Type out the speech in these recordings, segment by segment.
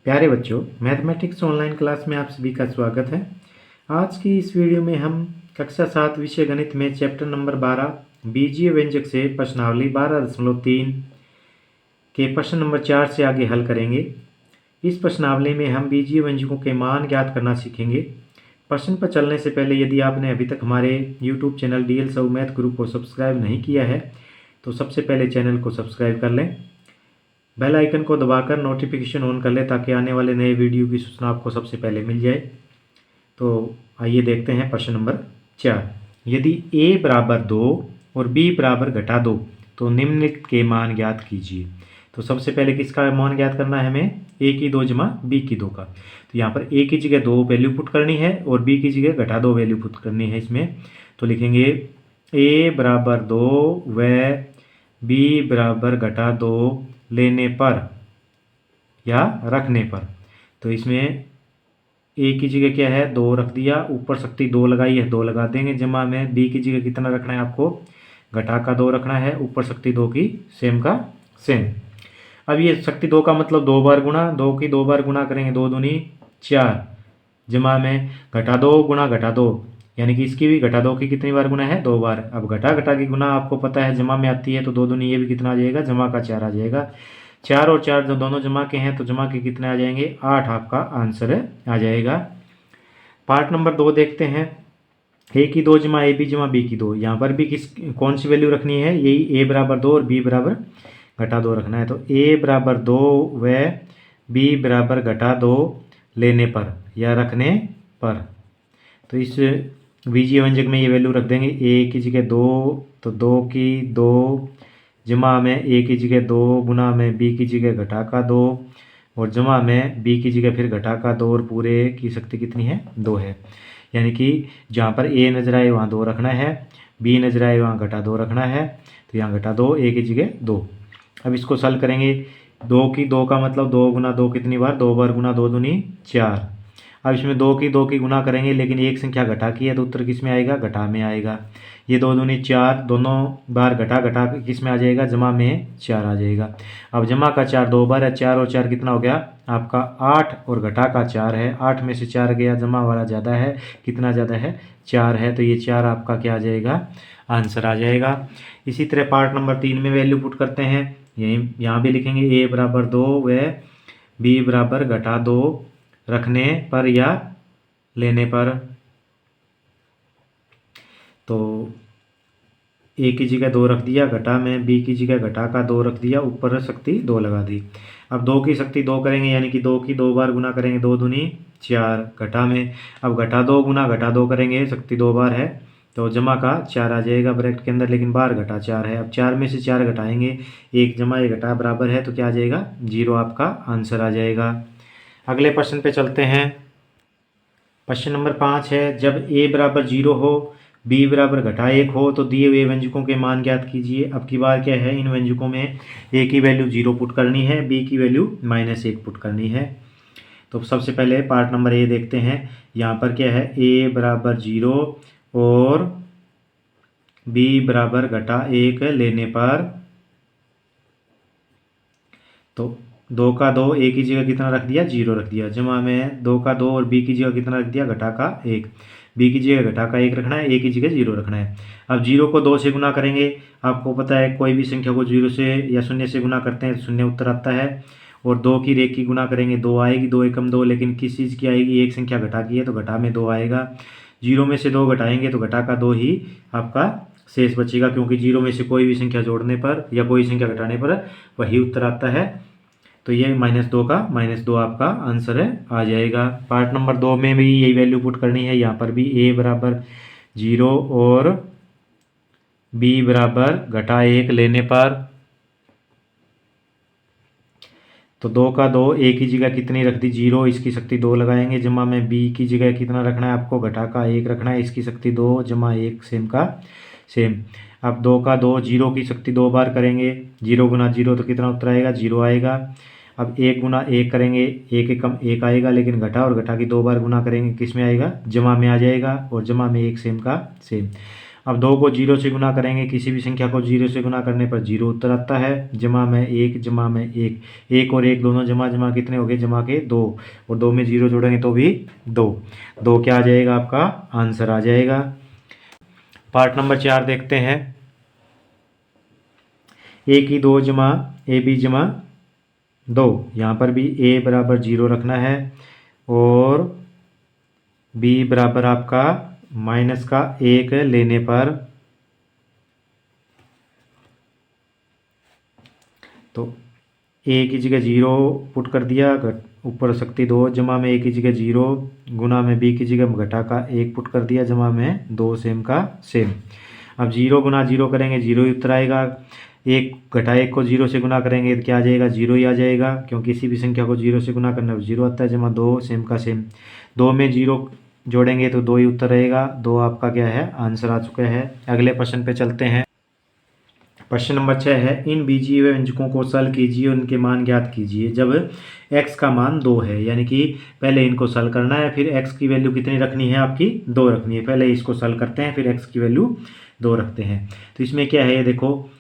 प्यारे बच्चों, mathematics online class में आप सभी का स्वागत है। आज की इस वीडियो में हम कक्षा 7 विषय गणित में चैप्टर नंबर 12 बीजीय व्यंजक से प्रश्नावली 12.3 के प्रश्न नंबर 4 से आगे हल करेंगे। इस प्रश्नावली में हम बीजीय व्यंजकों के मान ज्ञात करना सीखेंगे। प्रश्न पर चलने से पहले यदि आपने अभी तक हमारे YouTube channel DL Sahu math group को सब्सक्राइब नहीं किया है तो सबसे पहले चैनल को सब्सक्राइब कर लें, बेल आइकन को दबाकर नोटिफिकेशन ऑन कर लें ताकि आने वाले नए वीडियो की सूचना आपको सबसे पहले मिल जाए। तो आइए देखते हैं प्रश्न नंबर 4। यदि a बराबर 2 और b बराबर घटा 2 तो निम्नलिखित के मान ज्ञात कीजिए। तो सबसे पहले किसका मान ज्ञात करना है हमें? a की 2 जमा b की 2 का। तो यहाँ पर a की जगह 2 वैल्यू पुट करनी है और b की जगह घटा 2 वैल्यू पुट करनी है इसमें। तो लिखेंगे a बराबर 2 व b बराबर घटा 2 लेने पर या रखने पर। तो इसमें a की जगह क्या है? 2 रख दिया, ऊपर शक्ति 2 लगाई है, 2 लगा देंगे, जमा में b की जगह कितना रखना है आपको? घटा का 2 रखना है, ऊपर शक्ति 2 की सेम का सेम। अब ये शक्ति 2 का मतलब 2 बार गुणा, 2 की 2 बार गुणा करेंगे, 2 दूनी 4, जमा में घटा 2 गुणा घटा 2, यानी कि इसकी भी घटा 2 की कितनी बार गुना है? 2 बार। अब घटा घटा की गुना आपको पता है जमा में आती है, तो 2 दूनी ये भी कितना आ जाएगा? जमा का 4 आ जाएगा। 4 और 4 जब दोनों जमा के हैं तो जमा के कितने आ जाएंगे? 8 आपका आंसर आ जाएगा। पार्ट नंबर 2 देखते हैं। a की 2 जमा ab जमा b की 2। यहाँ पर भी कौन सी वैल्यू रखनी है? यही a बराबर 2 और b बराबर घटा 2 रखना है। तो a बराबर 2 व b बराबर घटा 2 लेने पर या रखने पर। तो इस बीजीय व्यंजक में ये वैल्यू रख देंगे। a की जगह 2 तो 2 की 2 जमा में a की जगह 2 गुना में b की जगह घटा का 2 और जमा में b की जगह फिर घटा का 2 और पूरे की शक्ति कितनी है? 2 है। यानी कि जहाँ पर a नजर आए वहाँ 2 रखना है, b नजर आए वहाँ घटा 2 रखना है। तो यहाँ घटा 2, a की जगह 2। अब इसको सॉल्व करेंगे। 2 की 2 का मतलब 2 गुना 2 कितनी बार? 2 बार गुना 2 दूनी 4। अब इसमें 2 की गुना करेंगे, लेकिन एक संख्या घटा की है तो उत्तर किस में आएगा? घटा में आएगा। ये 2 दूनी 4, दोनों बार घटा घटा किस में आ जाएगा? जमा में 4 आ जाएगा। अब जमा का 4 2 बार है, 4 और 4 कितना हो गया आपका? 8 और घटा का 4 है, 8 में से 4 गया, जमा वाला ज़्यादा है, कितना ज़्यादा है? 4 है। तो ये 4 आपका क्या आ जाएगा? आंसर आ जाएगा। इसी तरह पार्ट नंबर 3 में वैल्यू पुट करते हैं। यहाँ भी लिखेंगे a बराबर 2 व b बराबर घटा 2 रखने पर या लेने पर। तो a की जगह 2 रख दिया, घटा में b की जगह घटा का 2 रख दिया, ऊपर शक्ति 2 लगा दी। अब 2 की शक्ति 2 करेंगे, यानी कि 2 की 2 बार गुना करेंगे, 2 दूनी 4, घटा में अब घटा 2 गुना घटा 2 करेंगे, शक्ति 2 बार है तो जमा का 4 आ जाएगा ब्रैकेट के अंदर, लेकिन बार घटा 4 है। अब 4 में से 4 घटाएंगे, 1 जमा 1 घटा बराबर है, तो क्या आ जाएगा? 0 आपका आंसर आ जाएगा। अगले प्रश्न पे चलते हैं। प्रश्न नंबर 5 है, जब a बराबर 0 हो, b बराबर घटा 1 हो तो दिए हुए व्यंजकों के मान ज्ञात कीजिए। अब की बार क्या है? इन व्यंजकों में a की वैल्यू 0 पुट करनी है, b की वैल्यू -1 पुट करनी है। तो सबसे पहले पार्ट नंबर a देखते हैं। यहाँ पर क्या है? a बराबर 0 और b बराबर घटा 1 लेने पर। तो 2 का 2 a की जगह कितना रख दिया? 0 रख दिया, जमा में 2 का 2 और b की जगह कितना रख दिया? घटा का 1। b की जगह घटा का 1 रखना है, a की जगह 0 रखना है। अब 0 को 2 से गुना करेंगे। आपको पता है कोई भी संख्या को 0 से या 0 से गुना करते हैं तो 0 उत्तर आता है। और 2 की रेख की गुना करेंगे, 2 आएगी, 2 एकम 2, लेकिन किस चीज़ की आएगी? एक संख्या घटा की है तो घटा में 2 आएगा। 0 में से 2 घटाएंगे तो घटा का 2 ही आपका शेष बचेगा, क्योंकि 0 में से कोई भी संख्या जोड़ने पर या कोई संख्या घटाने पर वही उत्तर आता है। तो ये -2 का -2 आपका आंसर आ जाएगा। पार्ट नंबर 2 में भी यही वैल्यू पुट करनी है। यहाँ पर भी a बराबर 0 और b बराबर घटा 1 लेने पर। तो 2 का 2 a की जगह कितनी रख दी? 0, इसकी शक्ति 2 लगाएंगे, जमा में b की जगह कितना रखना है आपको? घटा का 1 रखना है, इसकी शक्ति 2 जमा 1 सेम का सेम। अब 2 का 2 0 की शक्ति 2 बार करेंगे, 0 गुना 0 तो कितना उत्तर आएगा? 0 आएगा। अब 1 गुना 1 करेंगे, 1 एकम 1 आएगा, लेकिन घटा और घटा की 2 बार गुना करेंगे, किस में आएगा? जमा में आ जाएगा, और जमा में 1 सेम का सेम। अब 2 को 0 से गुना करेंगे, किसी भी संख्या को 0 से गुना करने पर 0 उत्तर आता है। जमा में 1 जमा में 1, 1 और 1 दोनों जमा जमा कितने हो गए, जमा के 2, और 2 में 0 जोड़ेंगे तो भी 2, 2 क्या आ जाएगा, आपका आंसर आ जाएगा। पार्ट नंबर 4 देखते हैं। ए की 2 जमा ए बी जमा 2, यहाँ पर भी a बराबर 0 रखना है और b बराबर आपका माइनस का 1 लेने पर, तो a की जगह 0 पुट कर दिया, ऊपर शक्ति 2 जमा में a की जगह 0 गुना में b की जगह घटा का 1 पुट कर दिया, जमा में 2 सेम का सेम। अब 0 गुना 0 करेंगे 0 ही उत्तर आएगा। 1 घटा 1 को 0 से गुना करेंगे तो क्या आ जाएगा, 0 ही आ जाएगा, क्योंकि किसी भी संख्या को 0 से गुना करने पर 0 आता है। जमा 2 सेम का सेम, 2 में 0 जोड़ेंगे तो 2 ही उत्तर रहेगा। 2 आपका क्या है, आंसर आ चुका है। अगले प्रश्न पे चलते हैं। प्रश्न नंबर 6 है, इन बीजीय व्यंजकों को सरल कीजिए, उनके मान ज्ञात कीजिए। जब x का मान 2 है, यानी कि पहले इनको सरल करना है, फिर x की वैल्यू कितनी रखनी है, आपकी 2 रखनी है। पहले इसको सरल करते हैं, फिर x की वैल्यू 2 रखते हैं। तो इसमें क्या है, ये देखो,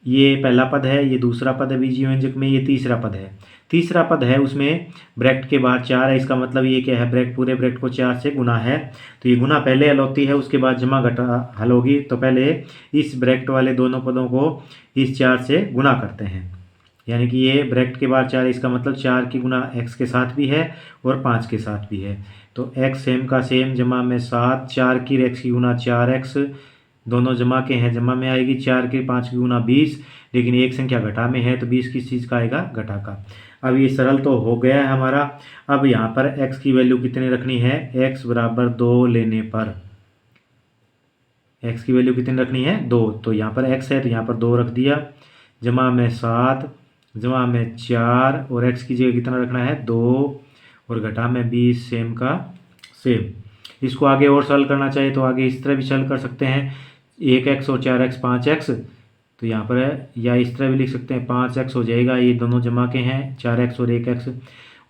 ये पहला पद है, ये दूसरा पद है बीजीय व्यंजक में, ये तीसरा पद है। तीसरा पद है उसमें ब्रैकेट के बाहर 4 है, इसका मतलब ये क्या है, ब्रैकेट पूरे ब्रैकेट को 4 से गुना है। तो ये गुना पहले हल होती है, उसके बाद जमा घटा हल होगी। तो पहले इस ब्रैकेट वाले दोनों पदों को इस 4 से गुना करते हैं, यानी कि ये ब्रैकेट के बाहर 4, इसका मतलब 4 की गुना x के साथ भी है और 5 के साथ भी है। तो x सेम का सेम जमा में 7, 4 की x की गुना 4x, दोनों जमा के हैं, जमा में आएगी 4 के 5 की गुना 20, लेकिन एक संख्या घटा में है तो 20 किस चीज़ का आएगा, घटा का। अब ये सरल तो हो गया है हमारा। अब यहाँ पर x की वैल्यू कितनी रखनी है, x बराबर 2 लेने पर x की वैल्यू कितनी रखनी है, 2। तो यहाँ पर x है तो यहाँ पर 2 रख दिया, जमा में 7 जमा में 4, और x की जगह कितना रखना है, 2, और घटा में 20 सेम का सेम। इसको आगे और सरल करना चाहिए तो आगे इस तरह भी सरल कर सकते हैं, 1x और 4x 5x। तो यहाँ पर है, या इस तरह भी लिख सकते हैं, 5x हो जाएगा, ये दोनों जमा के हैं 4x और 1x,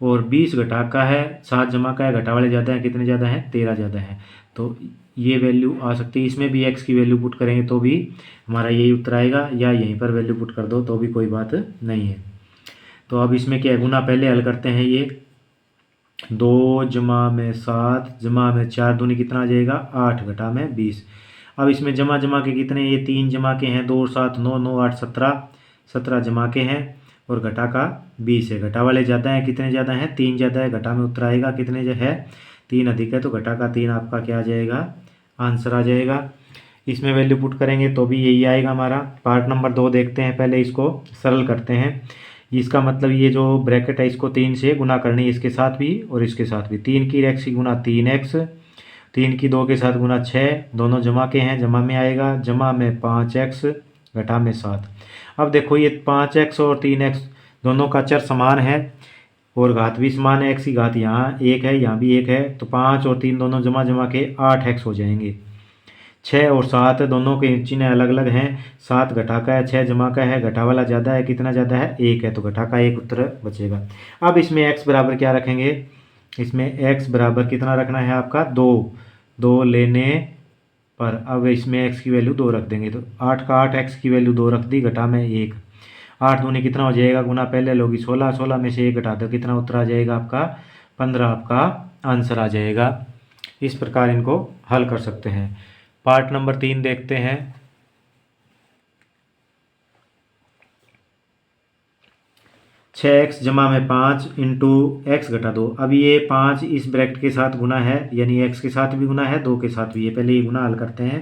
और 20 घटा का है, 7 जमा का है, घटा वाले ज़्यादा है, कितने ज़्यादा है, 13 ज़्यादा है। तो ये वैल्यू आ सकती है। इसमें भी x की वैल्यू पुट करेंगे तो भी हमारा यही उत्तर आएगा, या यहीं पर वैल्यू पुट कर दो तो भी कोई बात नहीं है। तो अब इसमें क्या है, गुना पहले हल करते हैं। ये 2 जमा में 7 जमा में 4 दूनी कितना आ जाएगा, 8 घटा में 20। अब इसमें जमा जमा के कितने, ये 3 जमा के हैं, 2 और 7 9, 9 8 17, 17 जमा के हैं, और घटा का 20 है। घटा वाले ज़्यादा हैं, कितने ज़्यादा हैं, 3 ज़्यादा है, घटा में उत्तर आएगा कितने जो है, 3 अधिक है, तो घटा का 3 आपका क्या आ जाएगा, आंसर आ जाएगा। इसमें वैल्यू पुट करेंगे तो भी यही आएगा हमारा। पार्ट नंबर 2 देखते हैं, पहले इसको सरल करते हैं। इसका मतलब ये जो ब्रैकेट है इसको 3 से गुना करनी है, इसके साथ भी और इसके साथ भी। 3 की x की गुना 3x, 3 की 2 के साथ गुना 6, दोनों जमा के हैं, जमा में आएगा, जमा में 5x घटा में 7। अब देखो ये 5x और 3x दोनों का चर समान है और घात भी समान है, x की घात यहाँ 1 है, यहाँ भी 1 है, तो 5 और 3 दोनों जमा जमा के 8x हो जाएंगे। 6 और 7 दोनों के चिन्ह अलग अलग हैं, 7 घटा का है, 6 जमा का है, घटा वाला ज़्यादा है, कितना ज़्यादा है, 1 है, तो घटा का 1 उत्तर बचेगा। अब इसमें x बराबर क्या रखेंगे, इसमें x बराबर कितना रखना है आपका, 2 लेने पर। अब इसमें x की वैल्यू 2 रख देंगे, तो 8 का 8 x की वैल्यू 2 रख दी, घटा में 1, 8 दूनी कितना हो जाएगा, गुना पहले लोगी 16, 16 में से 1 घटा दो, कितना उत्तर आ जाएगा आपका 15, आपका आंसर आ जाएगा। इस प्रकार इनको हल कर सकते हैं। पार्ट नंबर 3 देखते हैं। छः एक्स जमा में 5 इंटू एक्स घटा 2। अब ये 5 इस ब्रैकेट के साथ गुना है, यानी x के साथ भी गुना है, 2 के साथ भी है। पहले ये गुना हल करते हैं।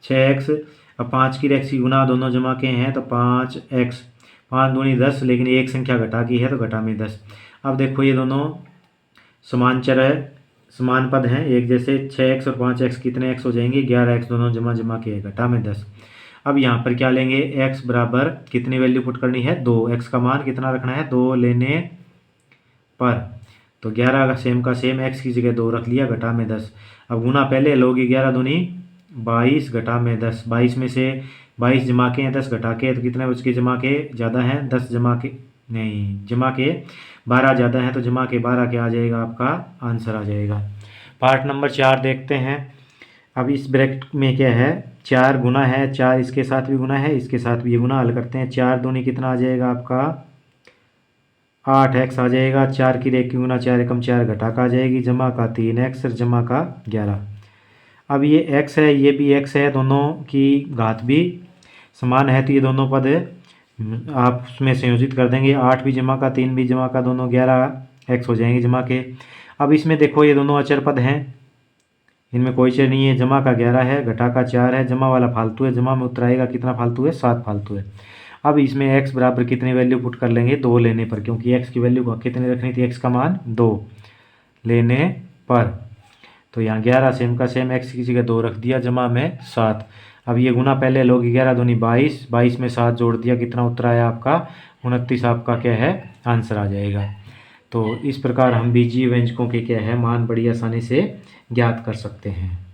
6x, अब 5 की x की गुना दोनों जमा के हैं तो 5x, 5 दूनी 10, लेकिन एक संख्या घटा की है तो घटा में 10। अब देखो ये दोनों समान चर है, समान पद हैं एक जैसे। 6x और 5x कितने x हो जाएंगे, 11x, दोनों जमा जमा के घटा में 10। अब यहाँ पर क्या लेंगे, x बराबर कितनी वैल्यू पुट करनी है, 2। x का मान कितना रखना है, 2 लेने पर। तो 11 का सेम x की जगह 2 रख लिया, घटा में 10। अब गुना पहले लोगे, 11 दूनी 22 घटा में 10। 22 में से 22 जमा के हैं, 10 घटा के, तो कितने बच के जमा के ज़्यादा हैं, 10 जमा के नहीं, जमा के 12 ज़्यादा है, तो जमा के 12 क्या आ जाएगा, आपका आंसर आ जाएगा। पार्ट नंबर 4 देखते हैं। अब इस ब्रैकेट में क्या है, 4 गुना है, 4 इसके साथ भी गुना है, इसके साथ भी ये गुना। हल करते हैं। 4 दूनी कितना आ जाएगा आपका 8x आ जाएगा। 4 की रेखी गुना 4 एकम 4 घटा का आ जाएगी, जमा का 3x और जमा का 11। अब ये x है, ये भी x है, दोनों की घात भी समान है, तो ये दोनों पद आप उसमें संयोजित कर देंगे। 8 भी जमा का 3 भी जमा का दोनों 11x हो जाएंगे जमा के। अब इसमें देखो ये दोनों अचर पद हैं, इनमें कोई चर नहीं है। जमा का 11 है, घटा का 4 है, जमा वाला फालतू है, जमा में उतराएगा कितना फालतू है, 7 फालतू है। अब इसमें x बराबर कितनी वैल्यू पुट कर लेंगे, 2 लेने पर, क्योंकि x की वैल्यू कितनी रखनी थी, x का मान 2 लेने पर। तो यहाँ 11 सेम का सेम, x की जगह 2 रख दिया, जमा में 7। अब ये गुना पहले लोग, 11 दूनी 22, 22 में 7 जोड़ दिया, कितना उत्तर आया आपका 29 आपका क्या है आंसर आ जाएगा। तो इस प्रकार हम बीजीय व्यंजकों के क्या है मान बड़ी आसानी से ज्ञात कर सकते हैं।